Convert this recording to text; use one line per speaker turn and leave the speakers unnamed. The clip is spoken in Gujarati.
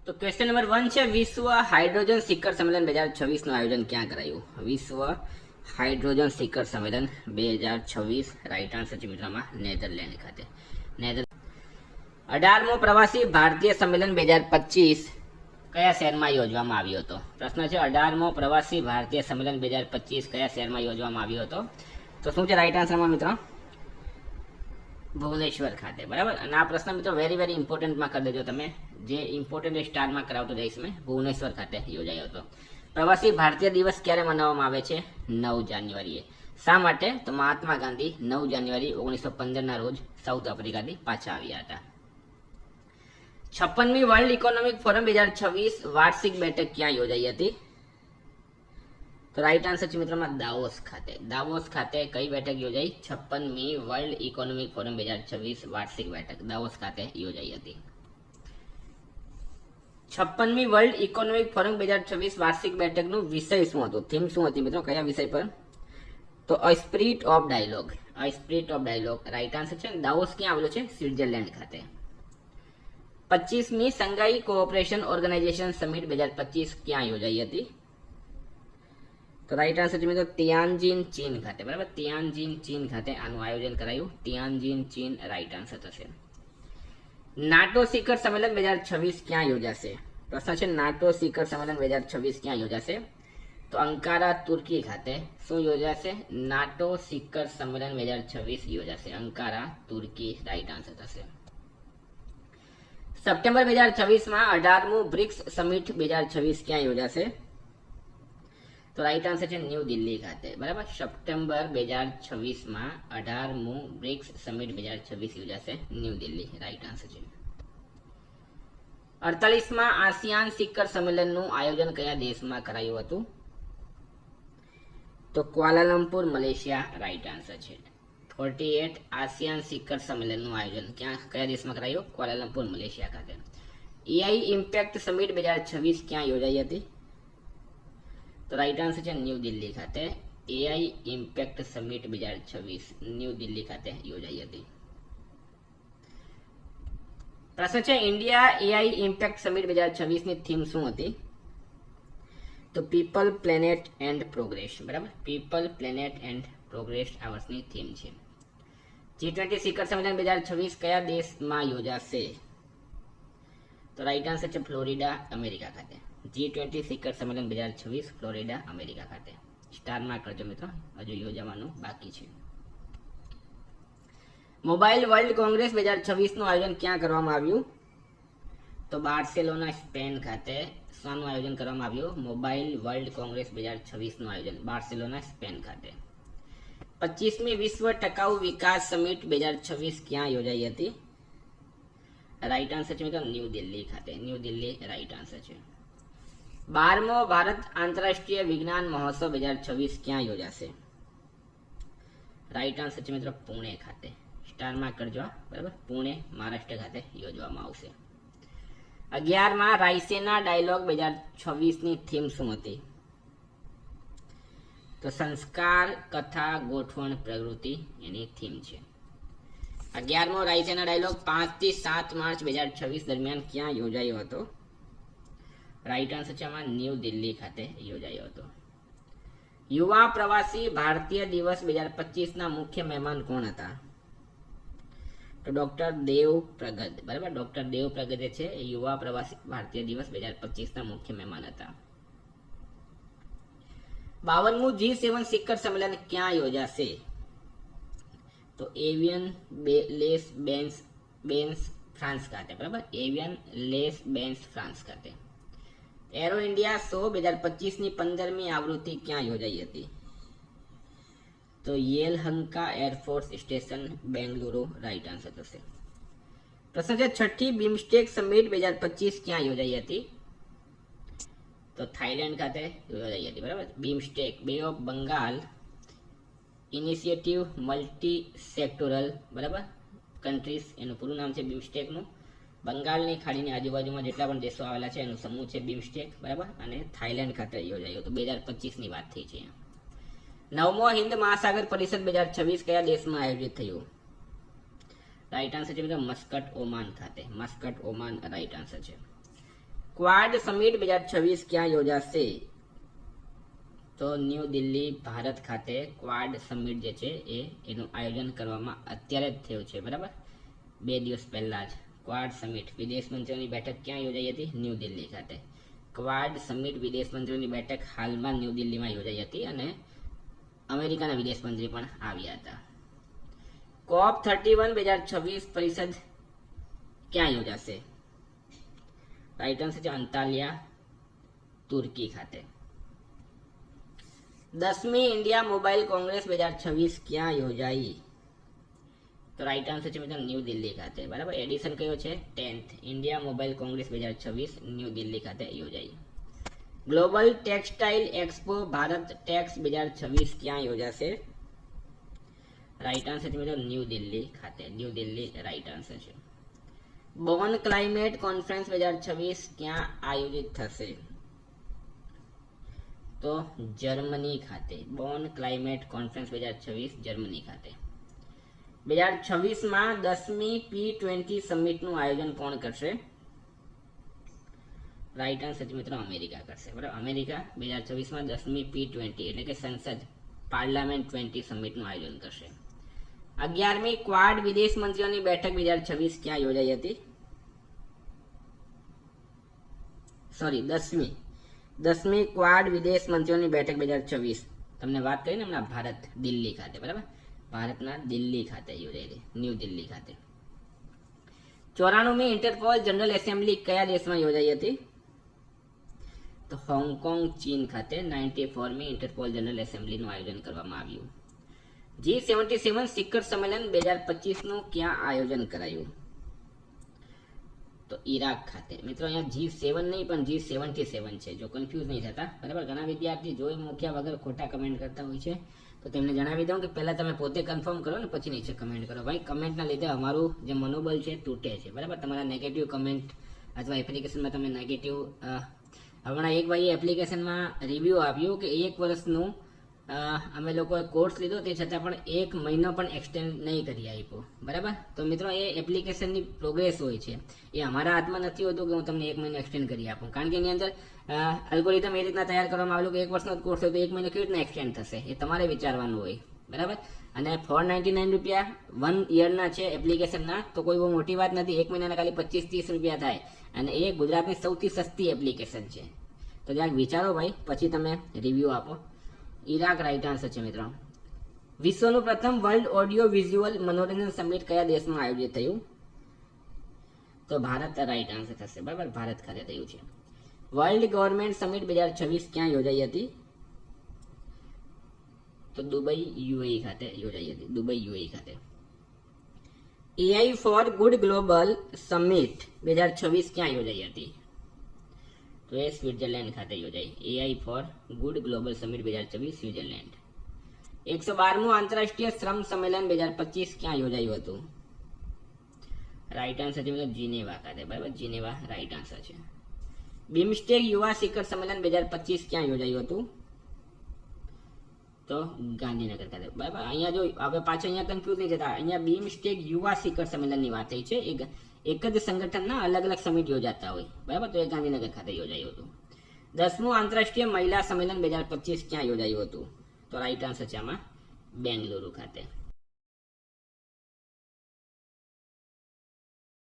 તો ક્વેશ્ચન નંબર 1 છે વિશ્વ હાઇડ્રોજન શિખર સંમેલન 2026 નું આયોજન ક્યાં કરાયું? વિશ્વ હાઇડ્રોજન શિખર સંમેલન 2026 રાઈટ આન્સર છે મિત્રોમાં નેધરલેન્ડ ખાતે. 18મો પ્રવાસી ભારતીય સંમેલન 2025 કયા શહેરમાં યોજવામાં આવ્યો હતો? પ્રશ્ન છે 18મો પ્રવાસી ભારતીય સંમેલન 2025 કયા શહેરમાં યોજવામાં આવ્યો હતો? તો શું છે રાઈટ આન્સરમાં મિત્રો? ભુવનેશ્વર ખાતે. બરાબર. અને આ પ્રશ્ન મિત્રો વેરી ઇમ્પોર્ટન્ટમાં કરી દેજો તમે, જે ઇમ્પોર્ટન્ટ સ્ટારમાં કરાવતો જઈશ મેં. ભુવનેશ્વર ખાતે યોજાયો હતો. પ્રવાસી ભારતીય દિવસ ક્યારે મનાવવામાં આવે છે? 9 જાન્યુઆરીએ. શા માટે? તો મહાત્મા ગાંધી 9 જાન્યુઆરી 1915 રોજ સાઉથ આફ્રિકાથી પાછા આવ્યા હતા. 56મી વર્લ્ડ ઇકોનોમિક ફોરમ 2026 વાર્ષિક બેઠક ક્યાં યોજાઈ હતી? તો રાઈટ આન્સર છે મિત્રોમાં દાવોસ ખાતે. દાવોસ ખાતે કઈ બેઠક યોજાઈ? 56મી વર્લ્ડ ઇકોનોમિક ફોરમ 2026 વાર્ષિક બેઠક દાવોસ ખાતે યોજાઈ હતી. 56મી વર્લ્ડ ઇકોનોમિક ફોરમ 2026 વાર્ષિક બેઠકનું વિષય શું હતું? થીમ શું હતી મિત્રો? કયા વિષય પર? તો a spirit of dialogue. A spirit of dialogue right answer છે. દાવોસ ક્યાં આવેલું છે? સ્વિટ્ઝરલેન્ડ ખાતે. 25મી સંઘાઈ કોઓપરેશન ઓર્ગેનાઇઝેશન સમિટ 2025 ક્યાં યોજાઈ હતી? તો રાઈટ આન્સર છે મિત્રો તિયાનજીન ચીન ખાતે. બરાબર. તિયાનજીન ચીન ખાતે આનું આયોજન કરાયું. તિયાનજીન ચીન રાઈટ આન્સર થશે. નાટો શિખર સંમેલન 2026 ક્યાં યોજાશે? પ્રશ્ન છે નાટો શિખર સંમેલન 2026 ક્યાં યોજાશે? તો અંકારા તુર્કી ખાતે. શું યોજાશે? નાટો શિખર સંમેલન 2026 યોજાશે. અંકારા તુર્કી રાઈટ આન્સર થશે. સપ્ટેમ્બર 2026 માં 18મું બ્રિક્સ સમિટ 2026 ક્યાં યોજાશે? તો રાઈટ આન્સર છે ન્યૂ દિલ્હી ખાતે. બરાબર. સપ્ટેમ્બર 2026 માં 18મું બ્રિક્સ સમિટ 2026 યોજાશે ન્યૂ દિલ્હી રાઈટ આન્સર છે. 48માં આસિયાન શિખર સંમેલનનું આયોજન કયા દેશમાં કરાયું હતું? તો ક્વાલાલંપુર મલેશિયા રાઈટ આન્સર છે. 48 આસિયાન શિખર સંમેલનનું આયોજન કયા દેશમાં કરાયું? ક્વાલાલંપુર મલેશિયા ખાતે. એઆઈ ઇમ્પેક્ટ સમિટ 2026 ક્યાં યોજાઈ હતી? તો રાઈટ આન્સર છે ન્યૂ દિલ્હી ખાતે. AI impact summit 2026 new Delhi ખાતે યોજાઈ હતી. પ્રશ્ન છે ઇન્ડિયા એઆઈ ઇમ્પેક્ટ સમિટ 2026 ની થીમ શું હતી? તો પીપલ પ્લેનેટ એન્ડ પ્રોગ્રેસ. બરાબર. પીપલ પ્લેનેટ એન્ડ પ્રોગ્રેસ આ વર્ષની થીમ છે. G20 શિખર સંમેલન 2026 કયા દેશમાં યોજાશે? તો રાઈટ આન્સર છે ફ્લોરિડા અમેરિકા ખાતે. G20 શિખર સંમેલન 2026 ફ્લોરિડા અમેરિકા ખાતે. સ્ટારમાં કરજો મિત્રો, હજુ યોજવાનું બાકી છે. મોબાઈલ વર્લ્ડ કોંગ્રેસ 2026 નું આયોજન ક્યાં કરવામાં આવ્યું? તો બાર્સેલોના સ્પેન ખાતે. શાનું આયોજન કરવામાં આવ્યું? મોબાઈલ વર્લ્ડ કોંગ્રેસ 2026 નું આયોજન બાર્સેલોના સ્પેન ખાતે. 25મી વિશ્વ ટકાઉ વિકાસ સમિટ 2026 ક્યાં યોજાઈ હતી? રાઈટ આન્સર છે મિત્રો ન્યૂ દિલ્હી ખાતે. ન્યૂ દિલ્હી રાઈટ આન્સર છે. 12મો ભારત આંતરરાષ્ટ્રીય વિજ્ઞાન મહોત્સવ 2026 ક્યાં યોજાશે? રાઈટ આન્સર છે મિત્રો પુણે ખાતે. સ્ટારમાં કરજો. બરાબર. પુણે મહારાષ્ટ્ર ખાતે યોજવામાં આવશે. 11માં રાયસેના ડાયલોગ 2026 ની થીમ શું હતી? તો સંસ્કાર કથા ગોઠવણ પ્રવૃત્તિ એની થીમ છે. 11મો રાયસેના ડાયલોગ 5 થી 7 માર્ચ 2026 દરમિયાન ક્યાં યોજાયો હતો? રાઈટ આન્સર છે આમાં ન્યૂ દિલ્હી ખાતે યોજાયો હતો. યુવા પ્રવાસી ભારતીય દિવસ 2025 ના મુખ્ય મહેમાન કોણ હતા? તો ડોક્ટર દેવ પ્રગદ. બરાબર. ડોક્ટર દેવ પ્રગદ છે એ યુવા પ્રવાસી ભારતીય દિવસ 2025 ના મુખ્ય મહેમાન હતા. 52મું G7 શિખર સંમેલન ક્યાં યોજાશે? તો એવિયન લેસ બેન્સ ફ્રાન્સ ખાતે. બરાબર. એવિયન લેસ બેન્સ ફ્રાન્સ ખાતે. એરો ઇન્ડિયા શો 2025 ની 15મી આવૃત્તિ ક્યાં યોજાઈ હતી? તો Yelahanka air force station Bengaluru right answer થશે. પ્રશ્ન છે 6ઠી બિમસ્ટેક સમિટ 2025 ક્યાં યોજાઈ હતી? તો થાઈલેન્ડ ખાતે યોજાઈ હતી. બરાબર. BIMSTEC bay of Bengal initiative multi sectoral. બરાબર. કન્ટ્રીઝ એનું પૂરું નામ છે બિમસ્ટેકનું. બંગાળની ખાડીની આજુબાજુમાં જેટલા પણ દેશો આવેલા છે એનું સમૂહ છે બિમસ્ટેક. બરાબર. અને થાઈલેન્ડ ખાતે યોજાયું હતું. 2025 ની વાત થઈ છે. 9મો હિન્દ મહાસાગર પરિષદ 2026 કયા દેશમાં આયોજિત થયું? રાઈટ આન્સર છે મિત્રો મસ્કટ ઓમાન ખાતે. મસ્કટ ઓમાન રાઈટ આન્સર છે. ક્વાડ સમિટ 2026 ક્યાં યોજાશે? તો ન્યૂ દિલ્હી ભારત ખાતે ક્વાડ સમિટ જે છે એનું આયોજન કરવામાં અત્યારે જ થયું છે, બરાબર. 2 દિવસ પહેલા જ ક્વાડ સમિટ વિદેશ મંત્રીઓની બેઠક ક્યાં યોજાઈ હતી? ન્યૂ દિલ્હી ખાતે. ક્વાડ સમિટ વિદેશ મંત્રીઓની બેઠક હાલમાં ન્યૂ દિલ્હીમાં યોજાઈ હતી અને અમેરિકાના વિદેશ મંત્રી પણ આવ્યા હતા. COP 31 2026 પરિષદ ક્યાં યોજાશે? રાઈટ આન્સર છે અંતાલિયા, તુર્કી ખાતે. 10મી ઇન્ડિયા મોબાઈલ કોંગ્રેસ 2026 ક્યાં યોજાઈ? તો રાઈટ આન્સર છે મિત્રો ન્યૂ દિલ્હી ખાતે, બરાબર. એડિશન કયો છે? 10th India mobile Congress 2026 new Delhi ખાતે યોજાઈ. Global textile expo Bharat tax 2026 ક્યાં યોજાશે? રાઈટ આન્સર છે મિત્રો ન્યૂ દિલ્હી ખાતે. ન્યૂ દિલ્હી રાઈટ આન્સર છે. બોન ક્લાઇમેટ કોન્ફરન્સ 2026 ક્યાં આયોજિત થશે? તો જર્મની ખાતે. બોન ક્લાઇમેટ કોન્ફરન્સ 2026 જર્મની ખાતે. 2026માં 10મી P20 સમિટનું આયોજન કોણ કરશે? રાઈટ આન્સર છે મિત્રો અમેરિકા કરશે, બરાબર. અમેરિકા 2026માં 10મી P20 એટલે કે સંસદ પાર્લામેન્ટ 20 સમિટનું આયોજન કરશે. 11મી ક્વાડ વિદેશ મંત્રીઓની બેઠક 2026 ક્યાં યોજાઈ હતી? સોરી 10મી ક્વાડ વિદેશ મંત્રીઓની બેઠક 2026 તમને વાત કરીને હમણાં ભારત દિલ્હી ખાતે, બરાબર. ભારતના દિલ્હી ખાતે યોજાઈ હતી, ન્યૂ દિલ્હી ખાતે. 94મી ઇન્ટરપોલ જનરલ એસેમ્બલી કયા દેશમાં યોજાઈ હતી? તો હોંગકોંગ ચીન ખાતે 94મી ઇન્ટરપોલ જનરલ એસેમ્બલીનું આયોજન કરવામાં આવ્યું. G77 શિખર સંમેલન 2025નું ક્યાં આયોજન કરાયું? તો ઈરાક ખાતે. મિત્રો અહીંયા G7 નહીં પણ G77 છે, જો કન્ફ્યુઝ નહીં થતા, બરાબર. ઘણા વિદ્યાર્થી જોઈ મૂક્યા વગર ખોટા કમેન્ટ કરતા હોય છે, તો તેમને જણાવી દઉં કે પહેલા તમે પોતે કન્ફર્મ કરો ને પછી નીચે કમેન્ટ કરો. ભાઈ કમેન્ટના લીધે અમારું જે મનોબળ છે તૂટે છે, બરાબર. તમારા નેગેટિવ કમેન્ટ અથવા એપ્લિકેશનમાં તમે નેગેટિવ હમણાં એક ભાઈએ એપ્લિકેશનમાં રિવ્યૂ આપ્યું કે 1 વર્ષનું અમે લોકોએ કોર્સ લીધો તે છતાં પણ 1 મહિનો પણ એક્સટેન્ડ નહીં કરી આપ્યો, બરાબર. તો મિત્રો એ એપ્લિકેશનની પ્રોગ્રેસ હોય છે, એ અમારા હાથમાં નથી હોતું કે હું તમને 1 મહિનો એક્સટેન્ડ કરી આપું, કારણ કે એની અંદર અલ્ગોરિધમ એ રીતના તૈયાર કરવામાં આવેલું કે 1 વર્ષનો કોર્સ હોય તો 1 મહિનો કેવી રીતના એક્સટેન્ડ થશે એ તમારે વિચારવાનું હોય, બરાબર. અને 499 રૂપિયા 1 યરના છે એપ્લિકેશનના, તો કોઈ બહુ મોટી વાત નથી. 1 મહિનાના ખાલી 25-30 રૂપિયા થાય અને એ ગુજરાતની સૌથી સસ્તી એપ્લિકેશન છે. તો જરાક વિચારો ભાઈ, પછી તમે રિવ્યૂ આપો. ઈરાક રાઈટ આન્સર છે મિત્રો. વિશ્વનું પ્રથમ વર્લ્ડ ઓડિયો વિઝ્યુઅલ મનોરંજન સમિટ કયા દેશમાં આયોજિત થયું? તો ભારત રાઈટ આન્સર થશે, બરાબર. ભારત ખાતે થયું છે. વર્લ્ડ ગવર્નમેન્ટ સમિટ 2026 ક્યાં યોજાઈ હતી? તો દુબઈ યુએઈ ખાતે યોજાઈ હતી, દુબઈ યુએઈ ખાતે. AI for good global summit 2026 ક્યાં યોજાઈ હતી? તો એ સ્વિટ્ઝરલેન્ડ ખાતે યોજાઈ. AI for good global summit 2026 Switzerland. 112મું આંતરરાષ્ટ્રીય શ્રમ સંમેલન 2025 ક્યાં યોજાયું હતું? રાઈટ આન્સર છે મિત્રો જીનેવા ખાતે, બરાબર. જીનેવા રાઈટ આન્સર છે. બિમસ્ટેક યુવા શિખર સંમેલન 2025 ક્યાં યોજાયું હતું? તો ગાંધીનગર ખાતે, બરાબર. અહીંયા જો આપણે પાછા અહીંયા કન્ફ્યુઝ નહીં થતા, અહીંયા બિમસ્ટેક યુવા શિખર સંમેલનની વાત થઈ છે. એક જ સંગઠનના અલગ અલગ સમિટ યોજાતા હોય, બરાબર. તો એ ગાંધીનગર ખાતે યોજાયું હતું. 10મું આંતરરાષ્ટ્રીય મહિલા સંમેલન 2025 ક્યાં યોજાયું હતું? તો રાઈટ આન્સર છે આમાં બેંગલુરુ ખાતે.